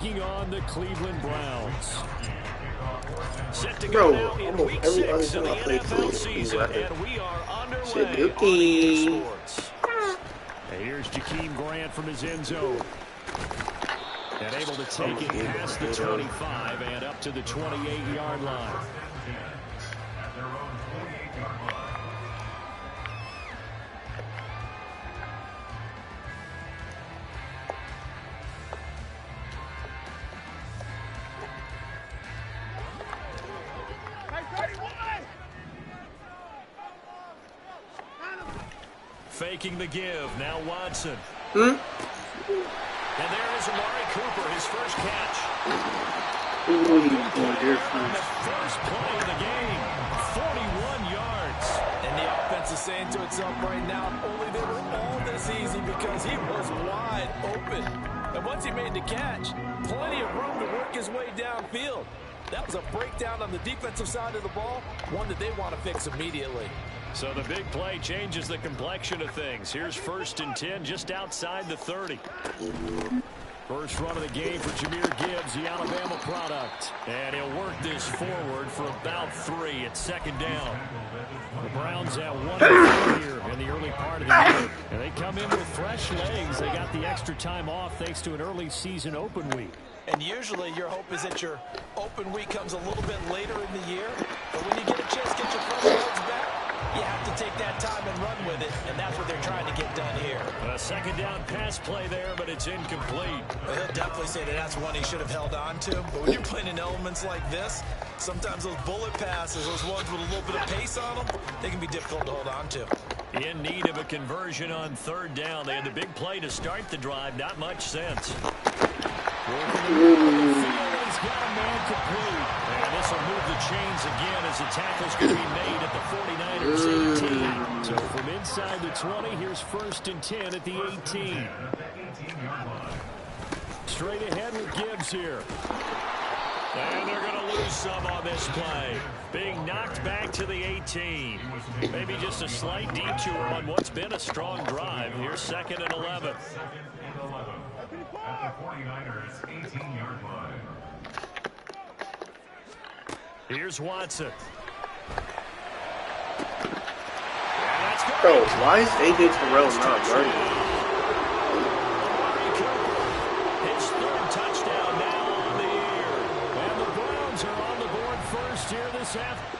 taking on the Cleveland Browns. Set to go now in week 6 of the NFL season, and we are underway on EA Sports. And here's Jakeem Grant from his end zone. And able to take it past the 25 and up to the 28-yard line. Faking the give. Now Watson. And there is Amari Cooper, his first catch. On the first play of the game, 41 yards. And the offense is saying to itself right now, only they were all this easy because he was wide open. And once he made the catch, plenty of room to work his way downfield. That was a breakdown on the defensive side of the ball, one that they want to fix immediately. So the big play changes the complexion of things. Here's 1st and 10 just outside the 30. First run of the game for Jahmyr Gibbs, the Alabama product. And he'll work this forward for about 3 at 2nd down. The Browns at 1 here in the early part of the year. And they come in with fresh legs. They got the extra time off thanks to an early season open week. And usually your hope is that your open week comes a little bit later in the year. But when you get a chance to get your fresh legs back, you have to take that time and run with it, and that's what they're trying to get done here. A 2nd down pass play there, but it's incomplete. Well, he'll definitely say that that's one he should have held on to. But when you're playing in elements like this, sometimes those bullet passes, those ones with a little bit of pace on them, they can be difficult to hold on to. In need of a conversion on 3rd down. They had the big play to start the drive. Not much sense. He's got a man complete. And this will move the chains again as the tackle's going to be made at the 49ers 18. So from inside the 20, here's 1st and 10 at the 18. Straight ahead with Gibbs here. And they're going to lose some on this play. Being knocked back to the 18. Maybe just a slight detour on what's been a strong drive. Here's 2nd and 11. At the 49ers 18-yard line. Here's Watson. Bro, why is AJ Terrell not running? His 3rd touchdown now on the year. And the Browns are on the board first here this afternoon.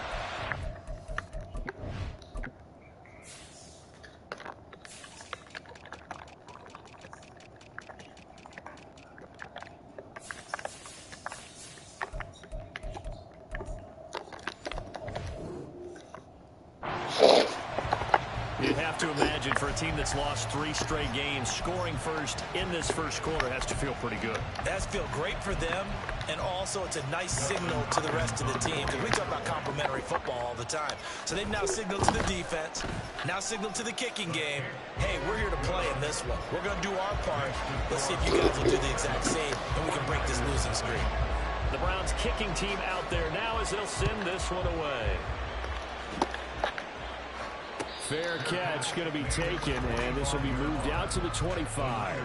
To imagine for a team that's lost 3 straight games, scoring first in this first quarter has to feel pretty good. It has to feel great for them, and also it's a nice signal to the rest of the team, because we talk about complementary football all the time. So they've now signaled to the defense, now signaled to the kicking game, hey, we're here to play in this one. We're going to do our part. Let's see if you guys will do the exact same, and we can break this losing streak. The Browns kicking team out there now as they'll send this one away. Fair catch going to be taken, and this will be moved out to the 25.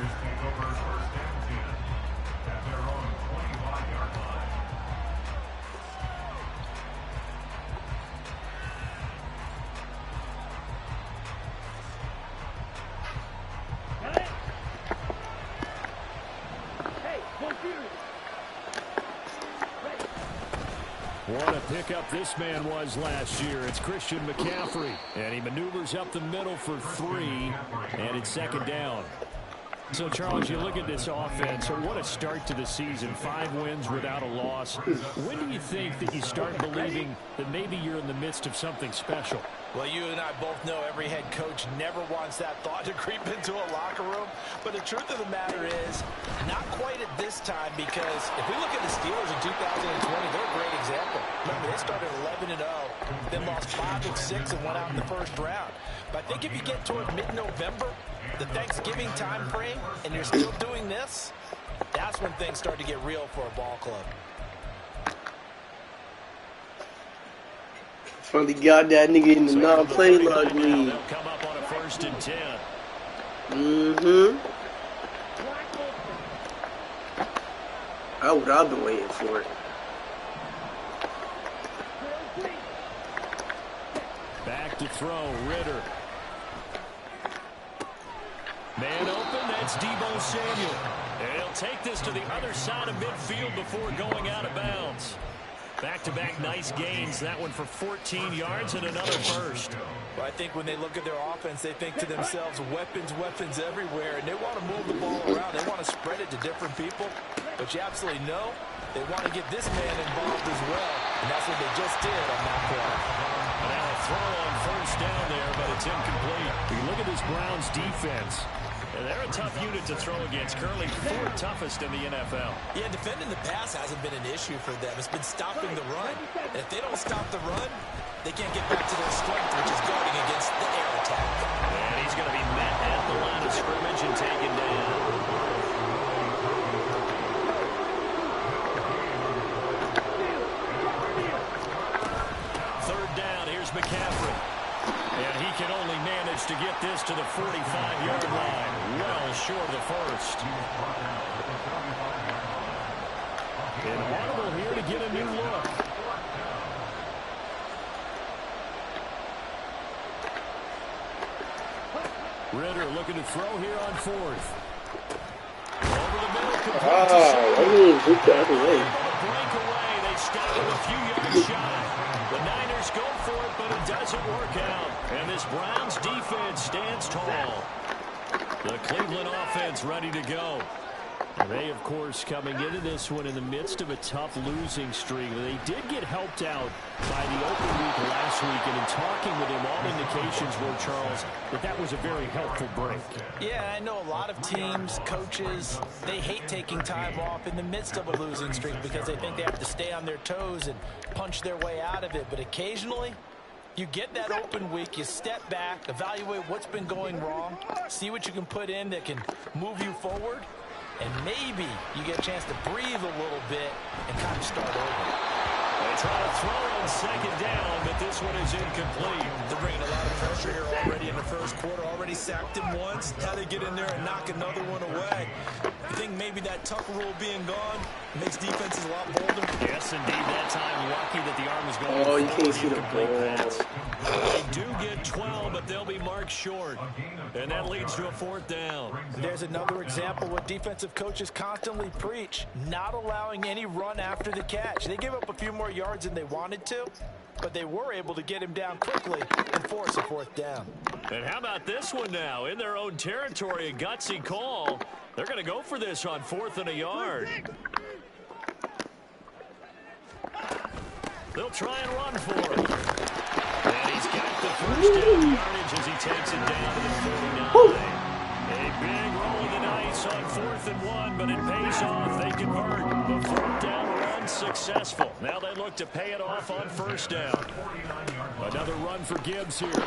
What a pickup this man was last year. It's Christian McCaffrey. And he maneuvers up the middle for 3. And it's 2nd down. So, Charles, you look at this offense. What a start to the season. 5 wins without a loss. When do you think that you start believing that maybe you're in the midst of something special? Well, you and I both know every head coach never wants that thought to creep into a locker room. But the truth of the matter is, not quite at this time, because if we look at the Steelers in 2020, they're a great example. Remember, they started 11-0, then lost 5 and 6 and went out in the first round. But I think if you get toward mid-November, the Thanksgiving time frame, and you're still doing this, that's when things start to get real for a ball club. Finally got that nigga in the non-play log league. Come up on a 1st and 10. How would I been waiting for it? Back to throw, Ritter. Man open, that's Deebo Samuel. And he'll take this to the other side of midfield before going out of bounds. Back-to-back nice gains. That one for 14 yards and another first. Well, I think when they look at their offense, they think to themselves, weapons, weapons everywhere, and they want to move the ball around. They want to spread it to different people. But you absolutely know they want to get this man involved as well, and that's what they just did on that play. Now a throw on first down there, but it's incomplete. You look at this Browns defense. And they're a tough unit to throw against. Currently 4th toughest in the NFL. Yeah, defending the pass hasn't been an issue for them. It's been stopping the run. And if they don't stop the run, they can't get back to their strength, which is guarding against the air attack. And he's going to be met at the line of scrimmage and taken down. Third down, here's McCaffrey. And he can only manage to get this to the 45-yard line. Well short of the first. And Audible here to get a new look. Ritter looking to throw here on 4th. Over the middle. Break Breakaway. They stop him a few yards shy. The Niners go for it, but it doesn't work out. And this Browns defense stands tall. The Cleveland offense ready to go. And they, of course, coming into this one in the midst of a tough losing streak. They did get helped out by the open week last week. And in talking with him, all indications were, Charles, that was a very helpful break. Yeah, I know a lot of teams, coaches, they hate taking time off in the midst of a losing streak because they think they have to stay on their toes and punch their way out of it. But occasionally, you get that open week, you step back, evaluate what's been going wrong, see what you can put in that can move you forward, and maybe you get a chance to breathe a little bit and kind of start over. They try to throw on second down, but this one is incomplete. They're bringing a lot of pressure here already in the first quarter. Already sacked him once. Now they get in there and knock another one away. You think maybe that tuck rule being gone makes defenses a lot bolder? Yes, indeed. That time, lucky that the arm was going. Oh, you can't see the ball. They do get 12, but they'll be marked short. And that leads to a 4th down. There's another example what defensive coaches constantly preach, not allowing any run after the catch. They gave up a few more yards than they wanted to, but they were able to get him down quickly and force a 4th down. And how about this one now? In their own territory, a gutsy call. They're going to go for this on 4th and a yard. They'll try and run for it. And he's got the first down yardage as he takes it down to the 49. A big roll of the dice on 4th and 1, but it pays off. They convert. The 4th down run successful. Now they look to pay it off on 1st down. Another run for Gibbs here. And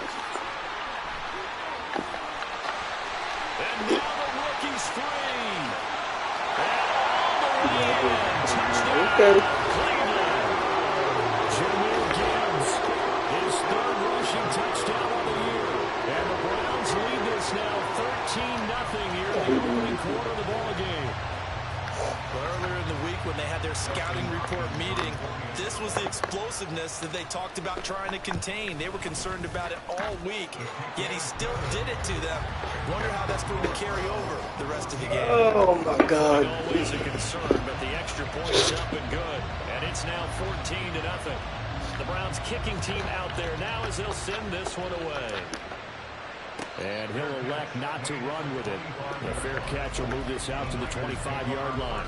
now the rookie's free. And all the way in. Touchdown. Cleveland. Jahmyr Gibbs, his 3rd rushing touchdown of the year. And the Browns lead this now 13-0 here in the opening quarter of the ballgame. Well, earlier in the week when they had their scouting report meeting, this was the explosiveness that they talked about trying to contain. They were concerned about it all week, yet he still did it to them. Wonder how that's going to carry over the rest of the game. Oh, my God. Always a concern, but the extra point is up and good. And it's now 14-0. The Browns kicking team out there now as they'll send this one away. And he'll elect not to run with it. The fair catch will move this out to the 25-yard line.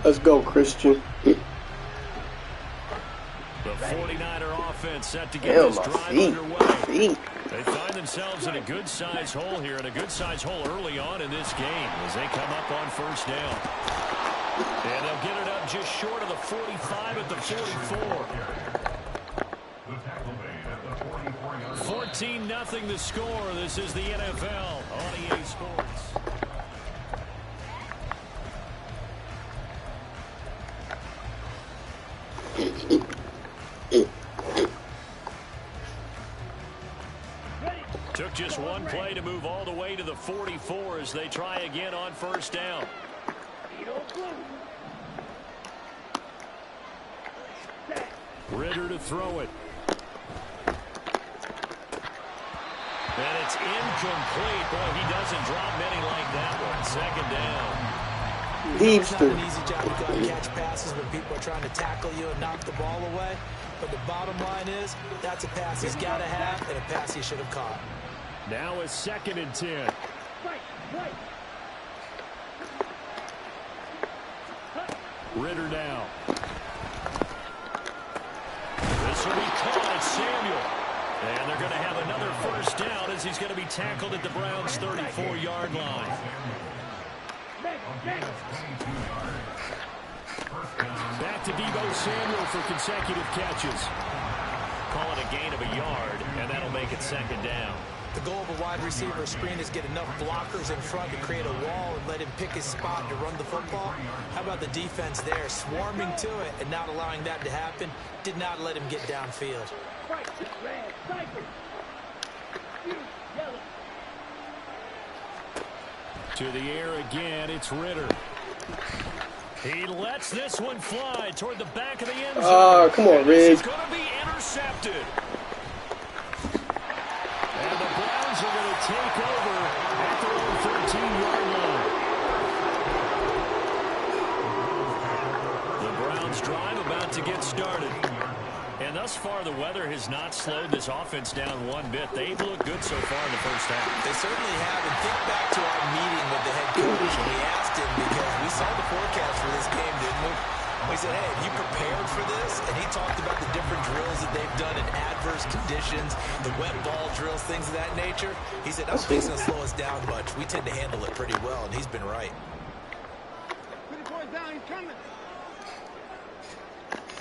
Let's go, Christian. The 49er offense set to get this drive underway. They find themselves in a good-sized hole here, and a good-sized hole early on in this game as they come up on 1st down. And they'll get it up just short of the 45 at the 44. 14-0 the score. This is the NFL on EA Sports. Took took just one play to move all the way to the 44 as they try again on first down. Ritter to throw it. And it's incomplete. Boy, he doesn't drop many like that one. Second down. It's not an easy job to go and catch passes when people are trying to tackle you and knock the ball away. But the bottom line is, that's a pass he's got to have and a pass he should have caught. Now a 2nd and 10. Ritter now. This will be caught at Samuel. And they're going to have another first down as he's going to be tackled at the Browns' 34-yard line. Back to Deebo Samuel for consecutive catches. Call it a gain of a yard, and that'll make it 2nd down. The goal of a wide receiver screen is get enough blockers in front to create a wall and let him pick his spot to run the football. How about the defense there, swarming to it and not allowing that to happen? Did not let him get downfield. To the air again, it's Ritter. He lets this one fly toward the back of the end zone. Oh, come on, Rig. He's going to be intercepted. And the Browns are going to take over at their own 13-yard line. The Browns drive about to get started. And thus far, the weather has not slowed this offense down one bit. They've looked good so far in the first half. They certainly have. And think back to our meeting with the head coach, and we asked him because we saw the forecast for this game, didn't we? We said, hey, have you prepared for this? And he talked about the different drills that they've done in adverse conditions, the wet ball drills, things of that nature. He said, I don't think it's going to slow us down much. We tend to handle it pretty well, and he's been right.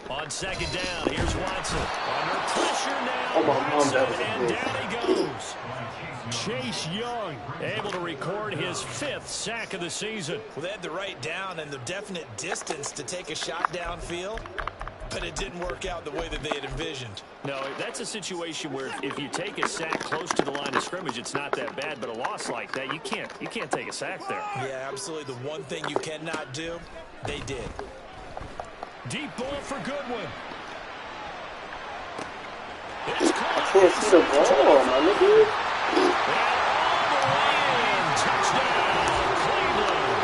On 2nd down, here's Watson. Under pressure now. Oh, my mom, that was and down he goes. Chase Young able to record his 5th sack of the season. Well, they had the right down and the definite distance to take a shot downfield, but it didn't work out the way that they had envisioned. No, that's a situation where if you take a sack close to the line of scrimmage, it's not that bad, but a loss like that, you can't take a sack there. Yeah, absolutely. The one thing you cannot do, they did. Deep ball for Goodwin. It's caught. I can't see the ball, my nigga. And all the way in. Touchdown, Cleveland.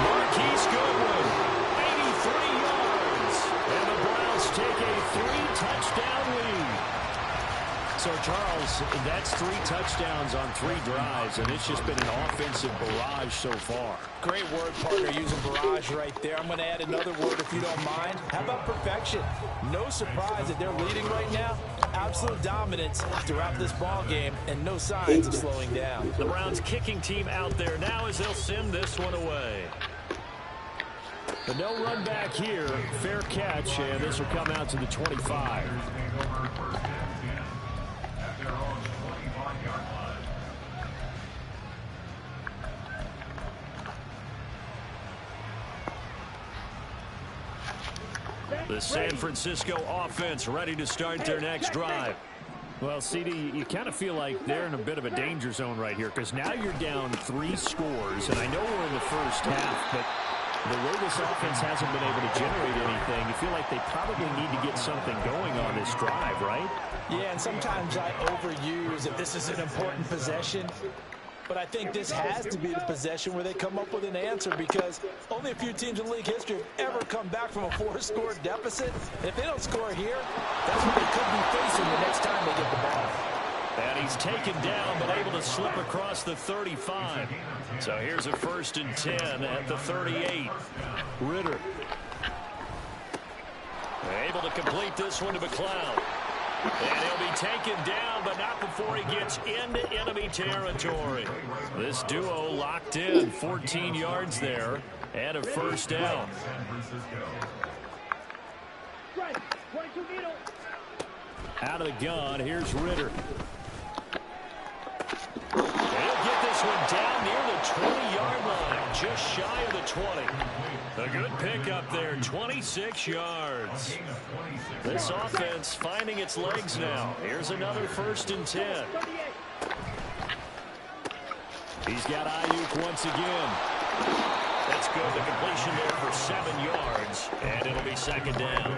Marquise Goodwin, 83 yards. And the Browns take a 3-touchdown lead. So, Charles, that's 3 touchdowns on 3 drives, and it's just been an offensive barrage so far. Great word, partner, using barrage right there. I'm going to add another word if you don't mind. How about perfection? No surprise that they're leading right now. Absolute dominance throughout this ball game and no signs of slowing down. The Browns kicking team out there now as they'll send this one away. But no run back here. Fair catch, and this will come out to the 25. The San Francisco offense ready to start their next drive. Well, CD, you kind of feel like they're in a bit of a danger zone right here because now you're down 3 scores, and I know we're in the first half, but the way this offense hasn't been able to generate anything, you feel like they probably need to get something going on this drive, right? Yeah, and sometimes I overuse if this is an important possession. But I think this has to be the possession where they come up with an answer because only a few teams in league history have ever come back from a 4-score deficit. And if they don't score here, that's what they could be facing the next time they get the ball. And he's taken down but able to slip across the 35. So here's a 1st and 10 at the 38. Ritter. Able to complete this one to McLeod. And he'll be taken down, but not before he gets into enemy territory. This duo locked in, 14 yards there, and a first down. Out of the gun, here's Ritter. He'll get this one down near the 20-yard line, just shy of the 20. A good pickup there, 26 yards. This offense finding its legs now. Here's another 1st and 10. He's got Ayuk once again. That's good. The completion there for 7 yards, and it'll be second down.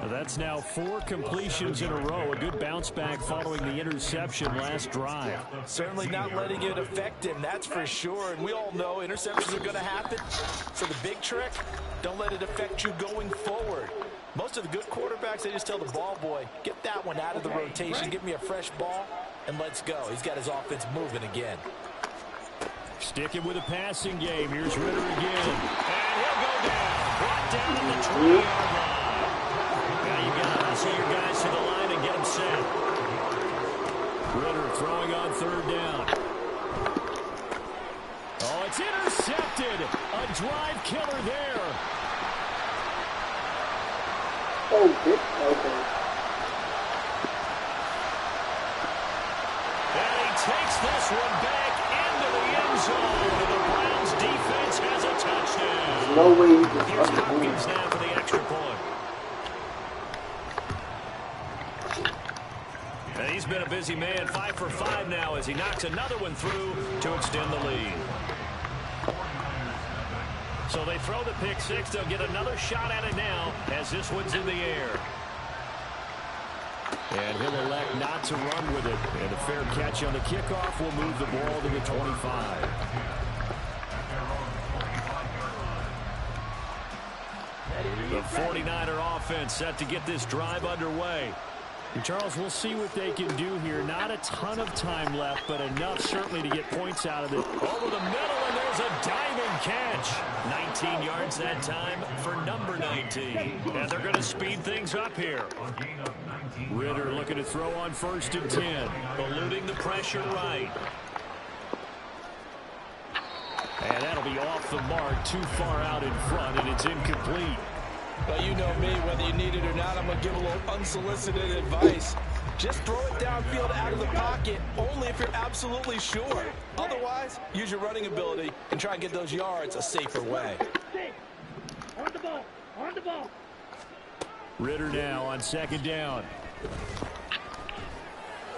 That's now 4 completions in a row. A good bounce back following the interception last drive. Certainly not letting it affect him, that's for sure. And we all know interceptions are going to happen. So the big trick, don't let it affect you going forward. Most of the good quarterbacks, they just tell the ball boy, get that one out of the rotation, give me a fresh ball, and let's go. He's got his offense moving again. Sticking with a passing game. Here's Ritter again. And he'll go down. Brought down at the 20-yard line. Now you've got to hustle your guys to the line and get them set. Ritter throwing on third down. Oh, it's intercepted. A drive killer there. Oh, good. Okay. And he takes this one back into the end zone. And the Browns defense has a touchdown. There's no way you can Here's trust the Hopkins now for the extra point. And he's been a busy man, 5 for 5 now as he knocks another one through to extend the lead. So they throw the pick six. They'll get another shot at it now as this one's in the air. And he'll elect not to run with it. And a fair catch on the kickoff will move the ball to the 25. The 49er offense set to get this drive underway. And Charles, we'll see what they can do here. Not a ton of time left, but enough certainly to get points out of it. Over the middle, and there's a diving catch. 19 yards that time for number 19. And they're going to speed things up here. Ritter looking to throw on 1st and 10. Eluding the pressure right. And that'll be off the mark, too far out in front, and it's incomplete. Well, you know me, whether you need it or not, I'm going to give a little unsolicited advice. Just throw it downfield out of the pocket, only if you're absolutely sure. Otherwise, use your running ability and try and get those yards a safer way. On the ball, on the ball. Ritter now on 2nd down.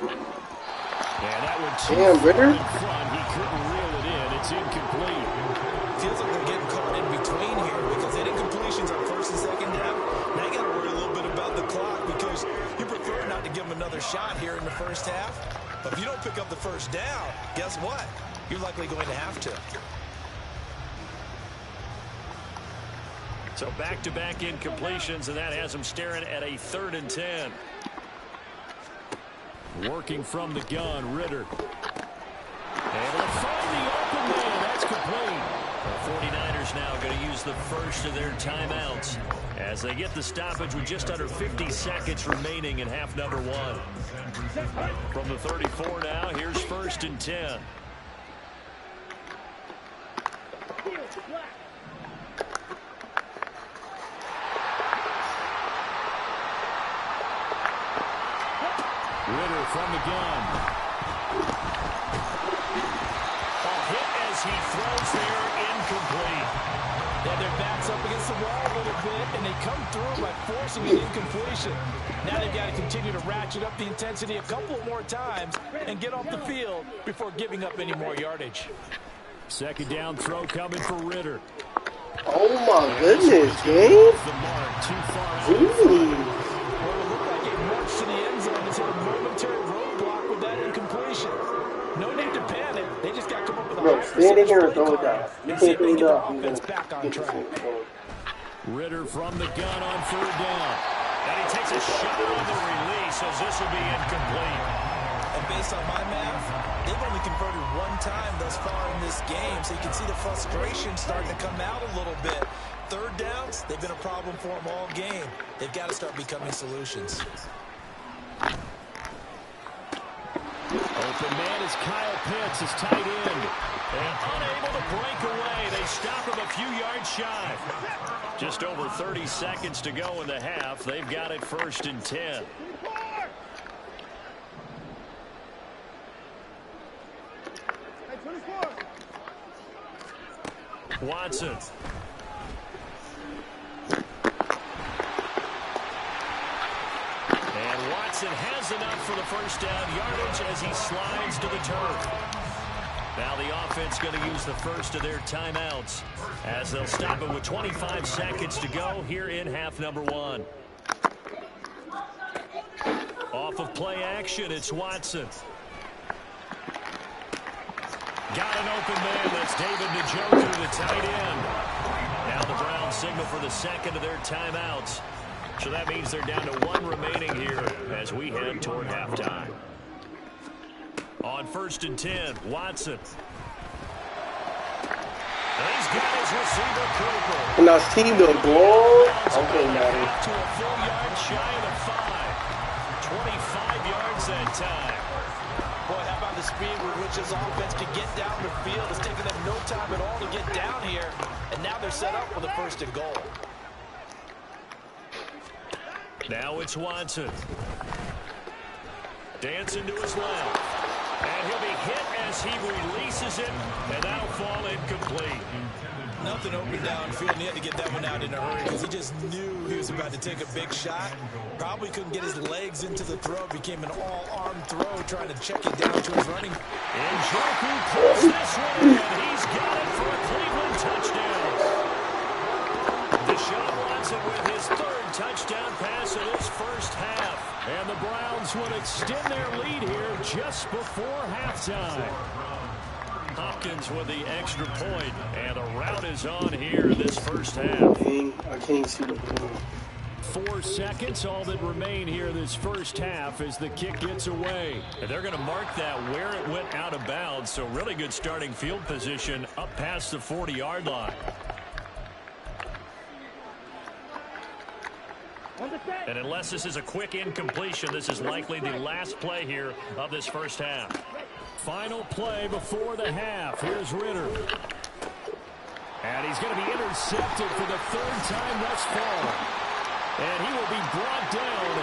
And that one too Damn, far Ritter. in front. He couldn't reel it in. It's incomplete. Feels like they're getting caught in between here because they did completions on 1st and 2nd down. Now you got to worry a little bit about the clock because you prefer not to give them another shot here in the first half. But if you don't pick up the first down, guess what? You're likely going to have to. So back-to-back incompletions, and that has them staring at a 3rd and 10. Working from the gun, Ritter. And they'll find the open man. That's complete. The 49ers now going to use the first of their timeouts as they get the stoppage with just under 50 seconds remaining in half number 1. From the 34 now, here's 1st and 10. Ritter from the gun. A hit as he throws there, incomplete. Yeah, their back's up against the wall a little bit, and they come through by forcing an incompletion. Now they've got to continue to ratchet up the intensity a couple more times and get off the field before giving up any more yardage. 2nd down throw coming for Ritter. Oh my goodness, Gabe. Off the mark, too far out. Really? Well, it looked like it marched to the end zone and hit a momentary roadblock with that incompletion. No need to panic. They just got to come up with a Bro, high stand in here and play throw it call down. You and see can't if they throw can it get down. the offense back on track. Ritter from the gun on 3rd down. And he takes a shot on the release as this will be incomplete. And based on my math, they've only converted one time thus far in this game, so you can see the frustration starting to come out a little bit. 3rd downs, they've been a problem for them all game. They've got to start becoming solutions. Open man is Kyle Pitts, his tight end. And unable to break away. They stop him a few yards shy. Just over 30 seconds to go in the half. They've got it 1st and 10. Watson. And Watson has enough for the 1st down yardage as he slides to the turf. Now the offense going to use the first of their timeouts as they'll stop it with 25 seconds to go here in half number 1. Off of play action, it's Watson. Got an open man. That's David Njoku, the tight end. Now the Browns signal for the second of their timeouts. So that means they're down to 1 remaining here as we head toward halftime. On 1st and 10, Watson. And he's got his receiver, Cooper. And I see the ball. Okay, Matty. To a full yard shy of the 5. 25 yards that time. Boy, how about the speed with which this offense can get down the field? It's taken them no time at all to get down here. And now they're set up for the 1st and goal. Now it's Watson. Dancing to his left. And he'll be hit as he releases it, and that'll fall incomplete. Nothing open downfield, and he had to get that one out in a hurry because he just knew he was about to take a big shot. Probably couldn't get his legs into the throw. Became an all-arm throw, trying to check it down to his running. And Njoku pulls this one in. He's got it for a Cleveland touchdown. Deshaun Watson with his 3rd touchdown pass of this first half. And the Browns will extend their lead here just before halftime. Hopkins with the extra point, and the route is on here in this first half. I can't see the ball. 4 seconds, all that remain here this first half as the kick gets away. And they're going to mark that where it went out of bounds, so really good starting field position up past the 40-yard line. And unless this is a quick incompletion, this is likely the last play here of this first half. Final play before the half. Here's Ritter. And he's going to be intercepted for the 3rd time thus far. And he will be brought down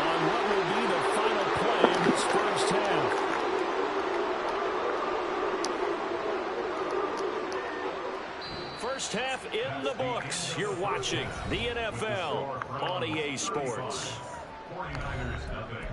on what will be the final play in this first half. First half in the books. You're watching the NFL on EA Sports. 49ers nothing.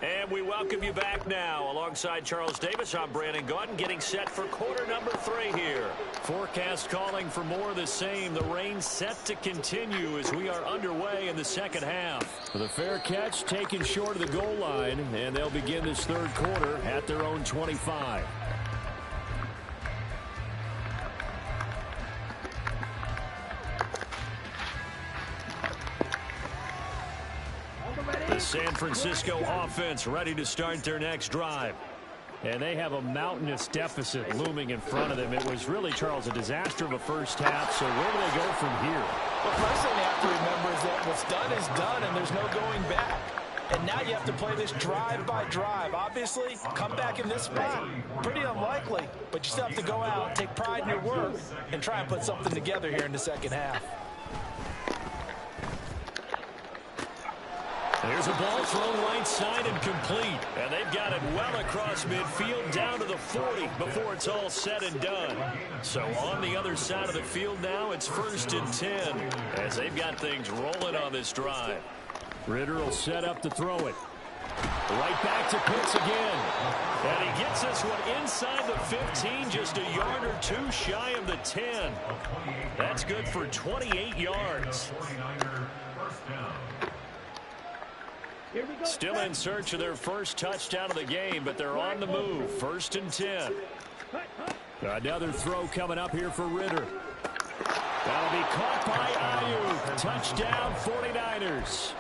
And we welcome you back now. Alongside Charles Davis, I'm Brandon Gaudin, getting set for quarter number 3 here. Forecast calling for more of the same. The rain set to continue as we are underway in the second half. The fair catch taken short of the goal line, and they'll begin this 3rd quarter at their own 25. The San Francisco offense ready to start their next drive. And they have a mountainous deficit looming in front of them. It was really, Charles, a disaster of a first half. So where do they go from here? The first thing they have to remember is that what's done is done, and there's no going back. And now you have to play this drive by drive. Obviously, come back in this spot, pretty unlikely. But you still have to go out, take pride in your work, and try and put something together here in the second half. There's a ball thrown right side and complete. And they've got it well across midfield down to the 40 before it's all said and done. So on the other side of the field now, it's 1st and 10 as they've got things rolling on this drive. Ritter will set up to throw it. Right back to Pitts again. And he gets this one inside the 15, just a yard or 2 shy of the 10. That's good for 28 yards. Still in search of their first touchdown of the game, but they're on the move. 1st and 10. Another throw coming up here for Ritter. That'll be caught by Ayuk. Touchdown 49ers.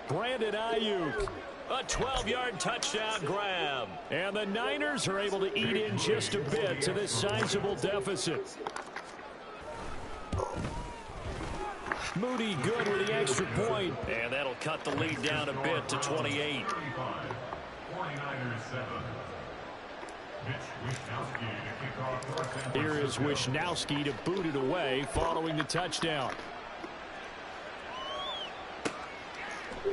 Brandon Ayuk. A 12-yard touchdown grab. And the Niners are able to eat in just a bit to this sizable deficit. Moody good with the extra point. And that'll cut the lead down a bit to 28. Here is Wishnowsky to boot it away following the touchdown.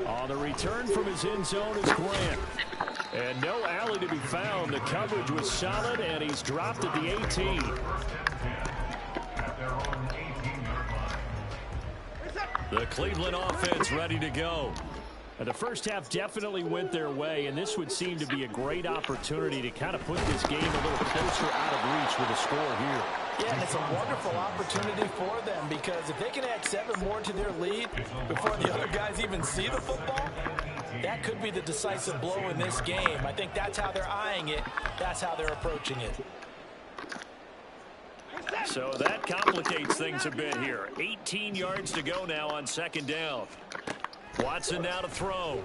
On the return from his end zone is Grant. And no alley to be found. The coverage was solid, and he's dropped at the 18. The Cleveland offense ready to go. And the first half definitely went their way, and this would seem to be a great opportunity to kind of put this game a little closer out of reach with a score here. Yeah, and it's a wonderful opportunity for them because if they can add 7 more to their lead before the other guys even see the football, that could be the decisive blow in this game. I think that's how they're eyeing it. That's how they're approaching it. So that complicates things a bit here. 18 yards to go now on second down. Watson now to throw.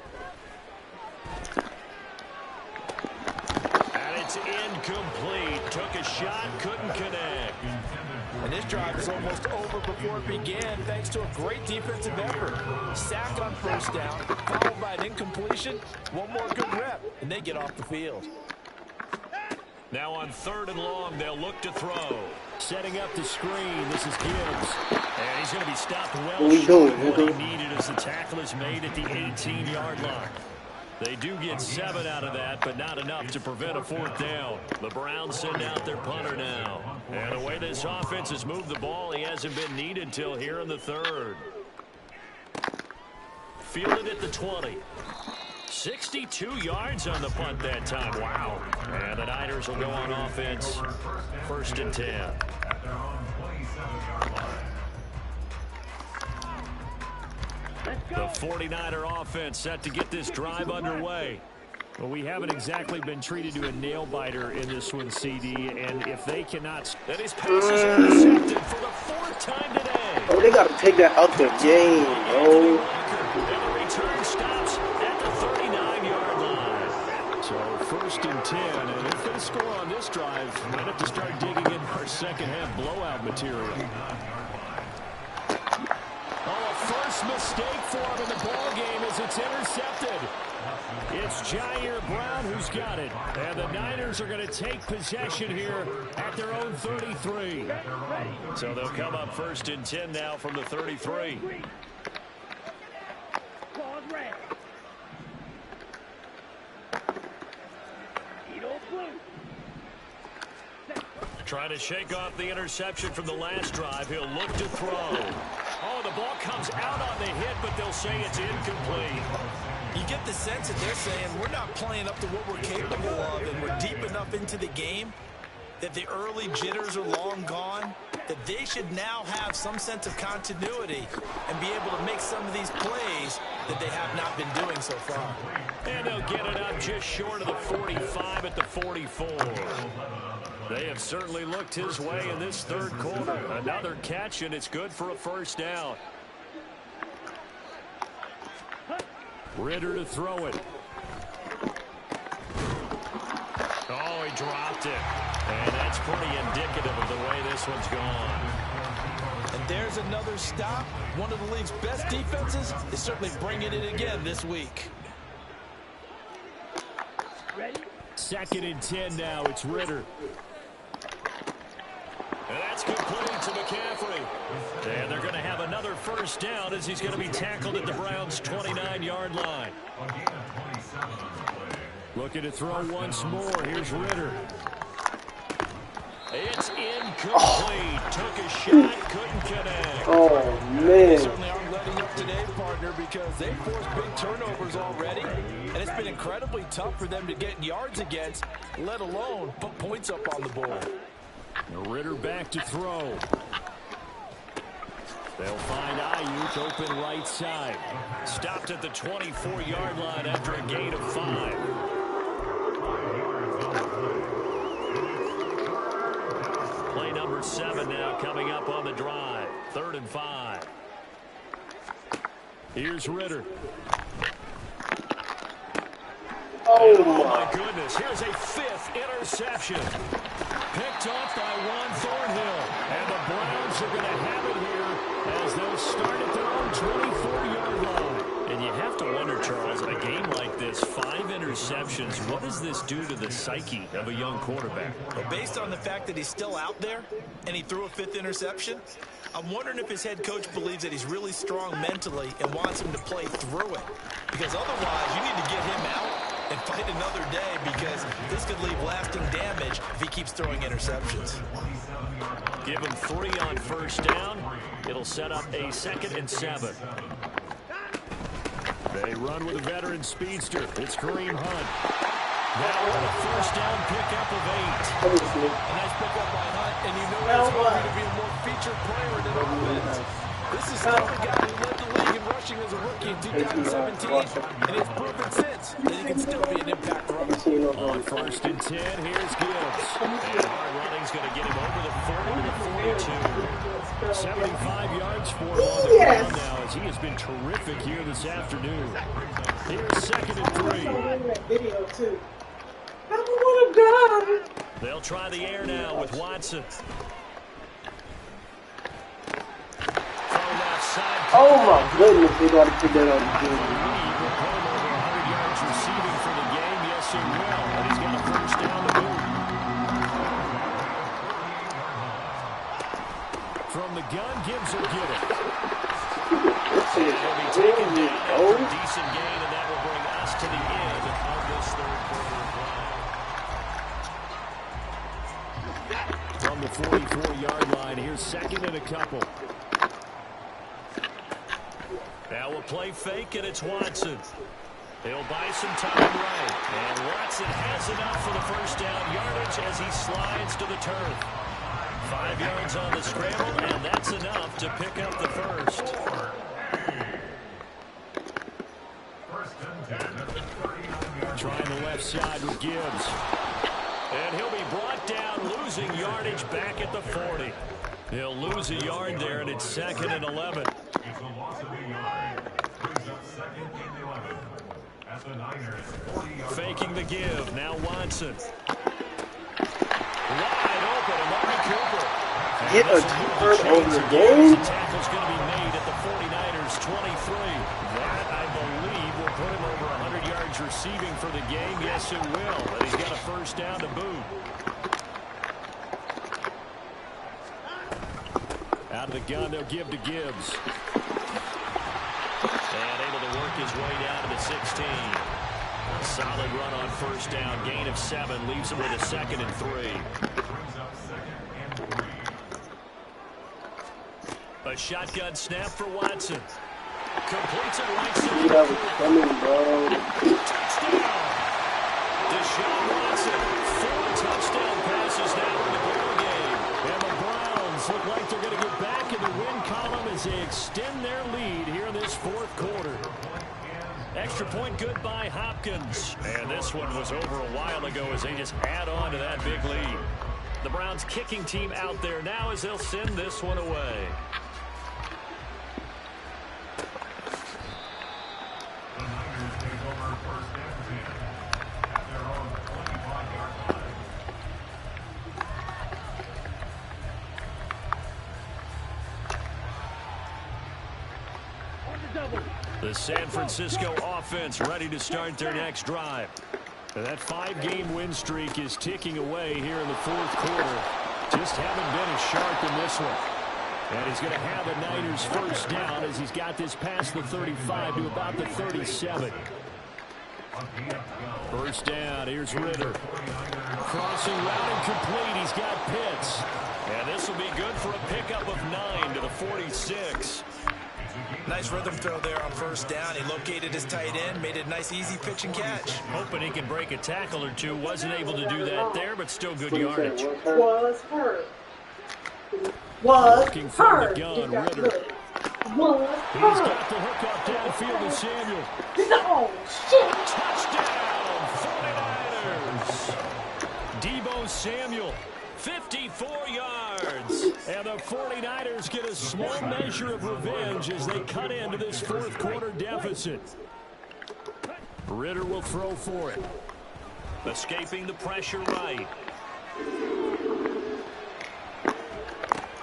And it's incomplete. Took a shot, couldn't connect. And this drive is almost over before it began thanks to a great defensive effort. Sack on first down, followed by an incompletion. One more good rep, and they get off the field. Now on 3rd and long, they'll look to throw. Setting up the screen, this is Gibbs. And he's going to be stopped well short of what he needed as the tackle is made at the 18-yard line. They do get 7 out of that, but not enough to prevent a 4th down. The Browns send out their punter now. And the way this offense has moved the ball, he hasn't been needed till here in the 3rd. Fielded at the 20. 62 yards on the punt that time. Wow. And the Niners will go on offense. 1st and 10. The 49er offense set to get this drive underway. Well, we haven't exactly been treated to a nail-biter in this one, CD, and if they cannot... That his pass is intercepted for the 4th time today. Oh, they got to take that out the game, bro. And the return stops at the 39-yard line. So 1st and 10, and if they score on this drive, we might have to start digging in our second-half blowout material. Oh, a first mistake for him in the ball game as it's intercepted. It's Jair Brown who's got it. And the Niners are going to take possession here at their own 33. So they'll come up 1st and 10 now from the 33. Trying to shake off the interception from the last drive. He'll look to throw. Oh, the ball comes out on the hit, but they'll say it's incomplete. You get the sense that they're saying we're not playing up to what we're capable of, and we're deep enough into the game that the early jitters are long gone, that they should now have some sense of continuity and be able to make some of these plays that they have not been doing so far. And they'll get it up just short of the 45 at the 44. They have certainly looked his way in this 3rd quarter. Another catch, and it's good for a 1st down. Ritter to throw it. Oh, he dropped it. And that's pretty indicative of the way this one's gone. And there's another stop. One of the league's best defenses is certainly bringing it again this week. Ready? 2nd and 10 now. It's Ritter. And that's complete to McCaffrey. And they're going to have another 1st down as he's going to be tackled at the Browns' 29-yard line. Looking to throw once more. Here's Ritter. It's incomplete. Took a shot, couldn't connect. Oh, They man. certainly aren't letting up today, partner, because they forced big turnovers already, and it's been incredibly tough for them to get yards against, let alone put points up on the board. Ritter back to throw. They'll find Ayuk open right side. Stopped at the 24-yard line after a gain of 5. Play number 7 now coming up on the drive. 3rd and 5. Here's Ritter. Oh, My goodness, here's a 5th interception. Picked off by Juan Thornhill. And the Browns are going to have it here as they'll start at their own 24-yard line. And you have to wonder, Charles, a game like this, 5 interceptions, what does this do to the psyche of a young quarterback? But based on the fact that he's still out there and he threw a 5th interception, I'm wondering if his head coach believes that he's really strong mentally and wants him to play through it. Because otherwise, you need to get him out and fight another day, because this could leave lasting damage if he keeps throwing interceptions. Give him 3 on 1st down. It'll set up a 2nd and 7. They run with a veteran speedster. It's Kareem Hunt. Now with a first down pickup of 8. A nice pickup by Hunt, and you know he's going to be a more featured player in an offense. This is still the guy who led the league in rushing as a rookie in 2017, and he's proven since that he can still be an impact runner. On first and 10, here's Gibbs. And hard running's going to get him over the 40 to the 42. 75 yards for him on the ground now, as he has been terrific here this afternoon. Here's second and 3. They'll try the air now with Watson. Oh my goodness, they got to put that on the field. Will put him over 100 yards receiving for the game. Yes, he will. And he's got a first down to boot. From the gun, Gibbs will get it. He'll be taken down after a decent gain, and that will bring us to the end of this third quarter of play. From the 44-yard line, here's second and a couple. Now we'll play fake, and it's Watson. He'll buy some time right. And Watson has enough for the first down yardage as he slides to the turf. 5 yards on the scramble, and that's enough to pick up the first. Trying the left side with Gibbs. And he'll be brought down, losing yardage back at the 40. He'll lose a yard there, and it's second and 11. It's a loss of a yard. Brings up second and 11. At the Niners, 40-yard faking the give. Now Watson. Wide open, Amari Cooper. Get a turn over the game. The tackle's going to be made at the 49ers 23. That, I believe, will put him over 100 yards receiving for the game. Yes, it will. And he's got a first down to boot. Out of the gun, they'll give to Gibbs. And able to work his way down to the 16. A solid run on first down. Gain of 7. Leaves him with a second and 3. A shotgun snap for Watson. Completes it right side. That was coming, bro. Touchdown. Deshaun Watson. 4 touchdown passes now in the ball game. And the Browns look like they're going to get back in the win column as they extend their lead here in this fourth quarter. Extra point good by Hopkins. And this one was over a while ago as they just add on to that big lead. The Browns kicking team out there now as they'll send this one away. The Niners take over first and 10 at their own 25-yard line. On the double. The San Francisco offense ready to start their next drive. And that 5-game win streak is ticking away here in the fourth quarter. Just haven't been as sharp in this one. And he's going to have the Niners first down as he's got this past the 35 to about the 37. First down, here's Ritter. Crossing route and complete. He's got Pitts. And this will be good for a pickup of 9 to the 46. Nice rhythm throw there on first down. He located his tight end, made it a nice easy pitch and catch. Hoping he can break a tackle or two. Wasn't able to do that there, but still good yardage. Was hurt. Was Looking for hurt. the gun, Ritter. Was He's hurt. got the hook up downfield to Samuel. Oh, shit. Touchdown, 49ers. Deebo Samuel, 54 yards. And the 49ers get a small measure of revenge as they cut into this fourth quarter deficit. Ritter will throw for it. Escaping the pressure right.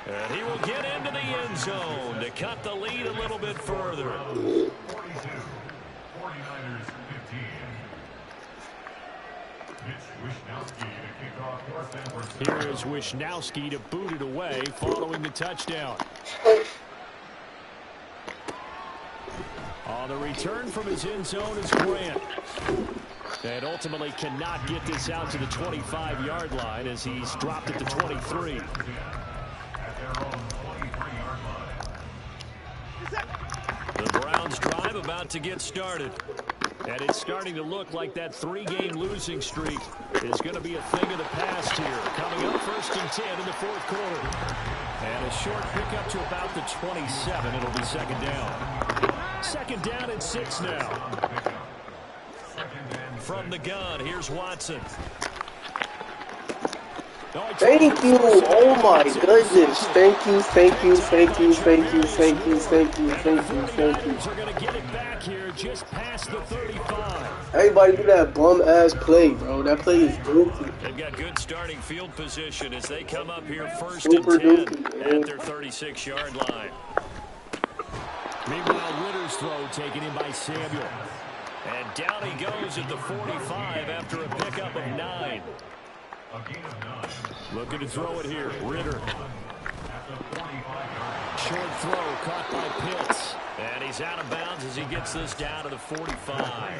And he will get into the end zone to cut the lead a little bit further. 42, 49ers 15. Here is Wishnowski to boot it away following the touchdown. On the return from his end zone is Grant. And ultimately cannot get this out to the 25-yard line as he's dropped it to 23. The Browns drive about to get started. And it's starting to look like that 3-game losing streak is going to be a thing of the past here. Coming up 1st and 10 in the 4th quarter. And a short pickup to about the 27. It'll be 2nd down. 2nd down and 6 now. From the gun, here's Watson. Thank you. Oh my goodness. Thank you. Thank you. Thank you. Thank you. Thank you. Thank you. Thank you. Thank you. Are going to get it back here just past the 35. Everybody do that bum ass play, bro. That play is goofy. They've got good starting field position as they come up here 1st Super and 10 goofy, at their 36-yard line. Meanwhile, Ritter's throw taken in by Samuel. And down he goes at the 45 after a pickup of 9. Looking to throw it here. Ritter. Short throw caught by Pitts. And he's out of bounds as he gets this down to the 45.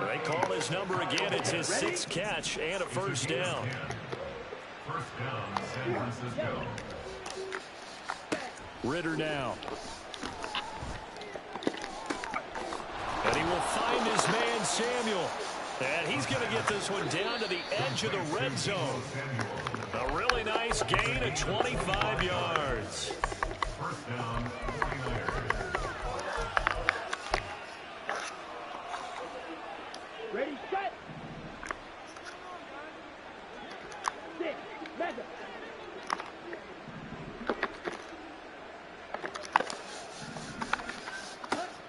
They call his number again. It's his 6th catch and a 1st down. Ritter now. And he will find his man Samuel. And he's going to get this one down to the edge of the red zone. A really nice gain of 25 yards. First down, 49ers. Ready, set. 6, mega.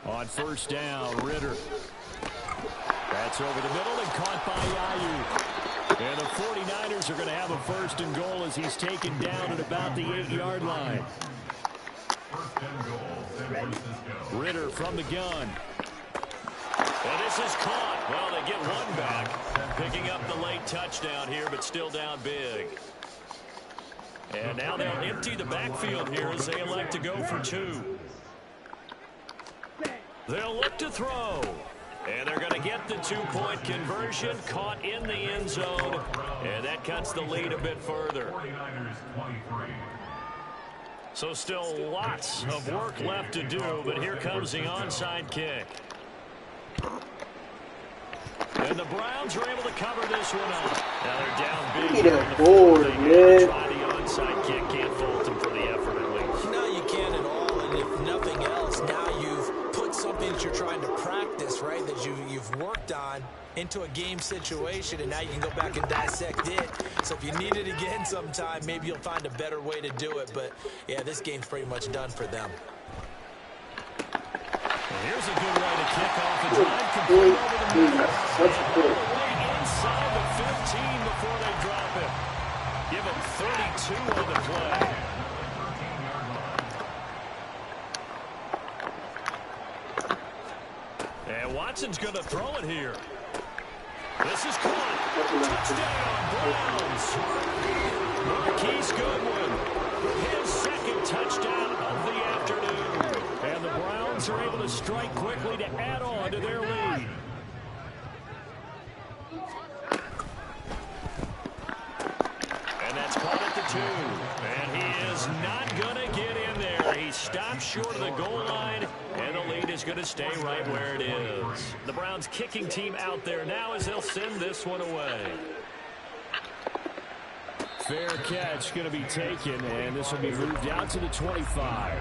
On 1st down, Ritter. That's over the middle and caught by Aiyuk. And the 49ers are going to have a 1st and goal as he's taken down at about the 8-yard line. First and goal, San Francisco. Ritter from the gun. And this is caught. Well, they get one back. Picking up the late touchdown here, but still down big. And now they'll empty the backfield here as they elect to go for 2. They'll look to throw. And they're going to get the 2-point conversion, caught in the end zone. And that cuts the lead a bit further. 49ers 23. So still lots of work left to do, but here comes the onside kick. And the Browns are able to cover this one up. Now they're down big. Look at that board, man. Try the onside kick. Can't fault them for the effort at least. No, you can't at all. And if nothing else, now you've put something that you're trying to practice, right, that you've worked on into a game situation, and now you can go back and dissect it. So if you need it again sometime, maybe you'll find a better way to do it. But, yeah, this game's pretty much done for them. Here's a good way to kick off a drive. Complete over the middle. Such a good. Inside the 15 before they drop it. Give them 32 on the play. And Watson's going to throw it here. This is caught. Touchdown, Browns. Marquise Goodwin. His 2nd touchdown of the afternoon. And the Browns are able to strike quickly to add on to their lead. And that's caught at the 2. And he is not going to get in there. He stopped short of the goal line. And the lead is going to stay right where it is. The Browns kicking team out there now as they'll send this one away. Fair catch going to be taken, and this will be moved out to the 25.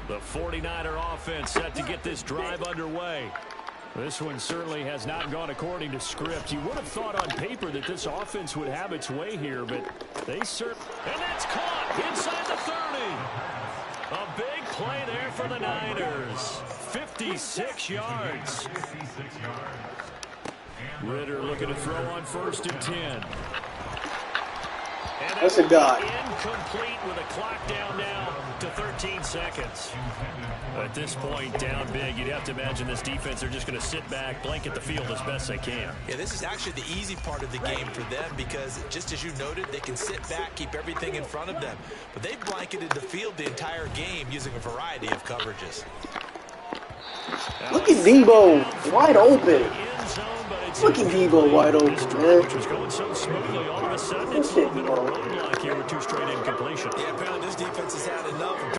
The 49er offense set to get this drive underway. This one certainly has not gone according to script. You would have thought on paper that this offense would have its way here, but they certainly... And that's caught inside the 30. A big play there for the Niners. 56 yards. Ritter looking to throw on 1st and 10. And that's a guy. Incomplete with a clock down now to 13 seconds. At this point, down big, you'd have to imagine this defense, they're just going to sit back, blanket the field as best they can. Yeah, this is actually the easy part of the game for them because, just as you noted, they can sit back, keep everything in front of them. But they've blanketed the field the entire game using a variety of coverages. Look at Debo, wide open. End zone, but it's Look at Debo wide open, This drive, man. which was going so smoothly, all of a sudden it's a little bit of a roadblock here with 2 straight incompletions. Yeah, apparently this defense has had enough.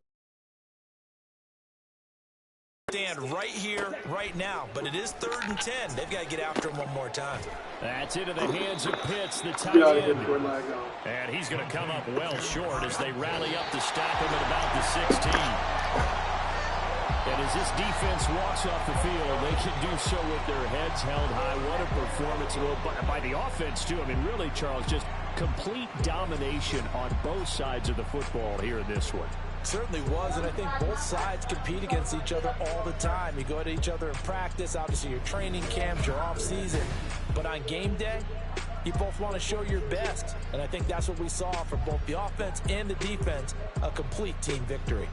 Stand right here, right now, but it is 3rd and 10. They've got to get after him one more time. That's into the hands of Pitts, the tight Get out of here end. before lag on. And he's going to come up well short as they rally up to stop him at about the 16. And as this defense walks off the field, they can do so with their heads held high. What a performance by the offense, too. I mean, really, Charles, just complete domination on both sides of the football here in this one. Certainly was, and I think both sides compete against each other all the time. You go at each other in practice, obviously your training camps, your off season. But on game day, you both want to show your best. And I think that's what we saw from both the offense and the defense, a complete team victory.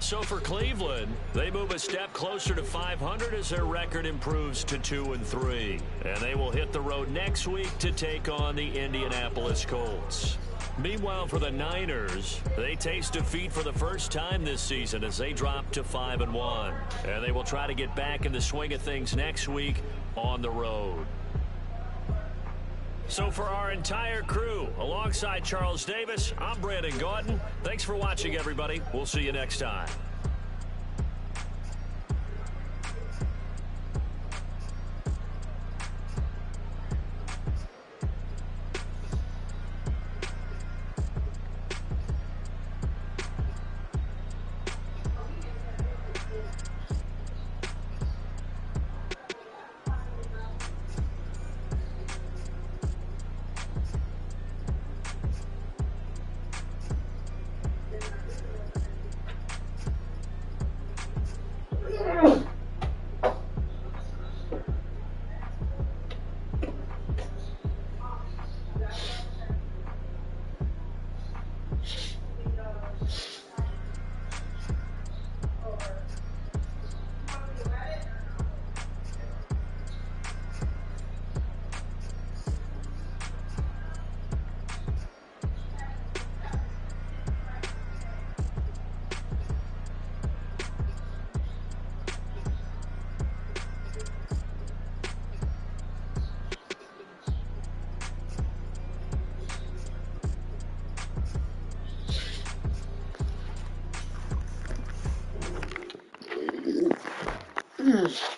So for Cleveland, they move a step closer to 500 as their record improves to 2-3. And they will hit the road next week to take on the Indianapolis Colts. Meanwhile, for the Niners, they taste defeat for the first time this season as they drop to 5-1. And they will try to get back in the swing of things next week on the road. So for our entire crew, alongside Charles Davis, I'm Brandon Gaudin. Thanks for watching, everybody. We'll see you next time. Mm.